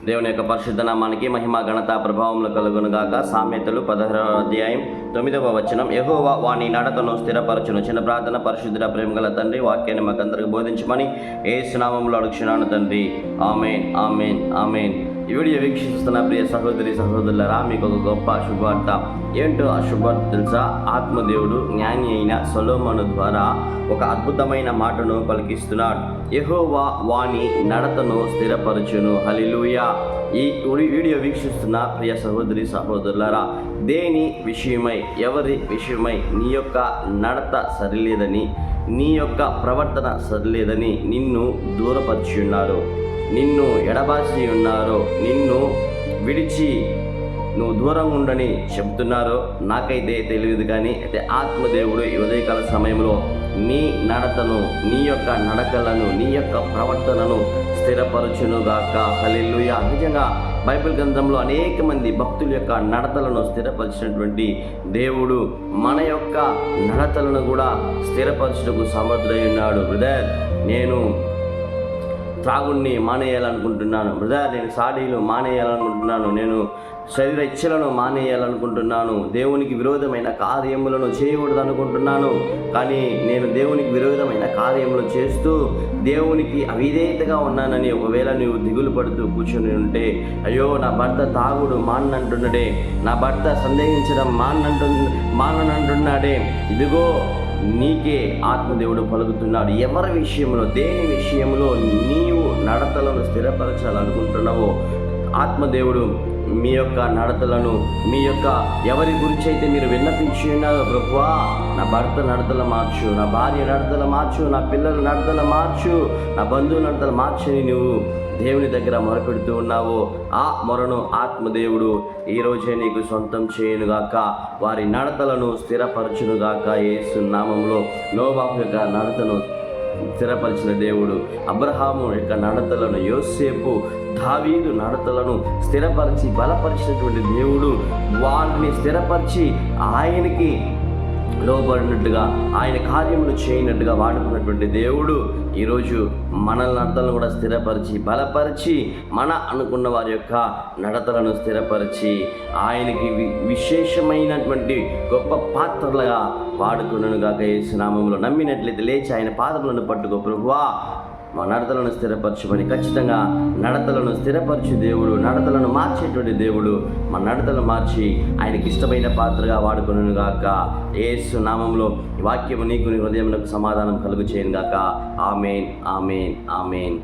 దేవుని యొక్క పరిశుద్ధ నామానికి మహిమ ఘనత ప్రభావములు కలుగునుగాక. సామెతలు 16 యెహోవా వాని నడతను స్థిరపరచును. చిన్న ప్రార్థన. పరిశుద్ధ ప్రేమగల తండ్రి, వాక్యాన్ని మాకందరికి బోధించమని యేసు నామములో అడుగుచున్నాను తండ్రి. ఆమేన్, ఆమేన్, ఆమేన్. ఈ వీడియో వీక్షిస్తున్న ప్రియ సహోదరి సహోదరులారా, మీకు ఒక గొప్ప శుభవార్త. ఏంటో ఆ శుభవార్త తెలుసా? ఆత్మదేవుడు జ్ఞాని అయిన సొలొమోను ద్వారా ఒక అద్భుతమైన మాటను పలికిస్తున్నాడు. యెహోవా వాని నడతను స్థిరపరచును. హల్లెలూయా. ఈ వీడియో వీక్షిస్తున్న ప్రియ సహోదరి సహోదరులారా, దేని విషయమై, ఎవరి విషయమై నీ యొక్క నడత సరిలేదని, నీ యొక్క ప్రవర్తన సరిలేదని నిన్ను దూరపరిచి ఉన్నారు, నిన్ను ఎడబాసి ఉన్నారో, నిన్ను విడిచి నువ్వు దూరంగా ఉండని చెబుతున్నారో నాకైతే తెలియదు. కానీ అయితే ఆత్మదేవుడు ఈ ఉదయకాల సమయంలో నీ నడతను, నీ యొక్క నడకలను, నీ యొక్క ప్రవర్తనను స్థిరపరచునుగాక. హల్లెలూయా. నిజంగా బైబిల్ గ్రంథంలో అనేక మంది భక్తుల యొక్క నడతలను స్థిరపరిచినటువంటి దేవుడు మన యొక్క నడతలను కూడా స్థిరపరచుటకు సమర్థుడై ఉన్నాడు. బ్రదర్, నేను త్రాగుడిని మానేయాలనుకుంటున్నాను. బ్రదర్, నేను సాడీలు మానేయాలనుకుంటున్నాను. నేను శరీర ఇచ్చలను మానేయాలనుకుంటున్నాను. దేవునికి విరోధమైన కార్యములను చేయకూడదు అనుకుంటున్నాను. కానీ నేను దేవునికి విరోధమైన కార్యములు చేస్తూ దేవునికి అవిధేయతగా ఉన్నానని ఒకవేళ నువ్వు దిగులు పడుతూ కూర్చొని ఉంటే, అయ్యో నా భర్త తాగుడు మానంటున్నాడే, నా భర్త సందేహించడం మాననంటున్నాడే, ఇదిగో నీకే ఆత్మదేవుడు పలుకుతున్నాడు. ఎవరి విషయంలో, దేని విషయంలో నీవు నడతలను స్థిరపరచాలనుకుంటున్నావో ఆత్మదేవుడు మీ యొక్క నడతలను, మీ యొక్క ఎవరి గురించి అయితే మీరు విన్నపించి ఉన్నారో, ప్రభువా నా భర్త నడతల మార్చు, నా భార్య నడతల మార్చు, నా పిల్లల నడతల మార్చు, నా బంధువు నడతల మార్చని నువ్వు దేవుని దగ్గర మొరపెడుతూ ఉన్నావో, ఆ మొరను ఆత్మదేవుడు ఈరోజే నీకు సొంతం చేయనుగాక. వారి నడతలను స్థిరపరచునుగాక. యేసు నామములో నోవాహు యొక్క నడతను స్థిరపరిచిన దేవుడు, అబ్రహాము యొక్క నడతలను, యోసేపు, దావీదు నడతలను స్థిరపరిచి బలపరిచినటువంటి దేవుడు, వారిని స్థిరపరిచి ఆయనకి లోబడినట్టుగా, ఆయన కార్యములు చేయనట్టుగా వాడుకున్నటువంటి దేవుడు ఈరోజు మన నడతలను కూడా స్థిరపరిచి బలపరిచి, మన అనుకున్న వారి యొక్క నడతలను స్థిరపరిచి ఆయనకి విశేషమైనటువంటి గొప్ప పాత్రలుగా వాడుకున్నగాక. యేసు నామములో నమ్మినట్లయితే లేచి ఆయన పాదములను పట్టుకో. ప్రభువా మా నడతలను స్థిరపరచుమని. ఖచ్చితంగా నడతలను స్థిరపరచు దేవుడు, నడతలను మార్చేటువంటి దేవుడు మా నడతలు మార్చి ఆయనకి ఇష్టమైన పాత్రగా వాడుకొనుగాక. యేసు నామములో ఈ వాక్యము నీకు నీ హృదయమునకు సమాధానం కలుగు చేయనుగాక. ఆమేన్, ఆమేన్, ఆమేన్.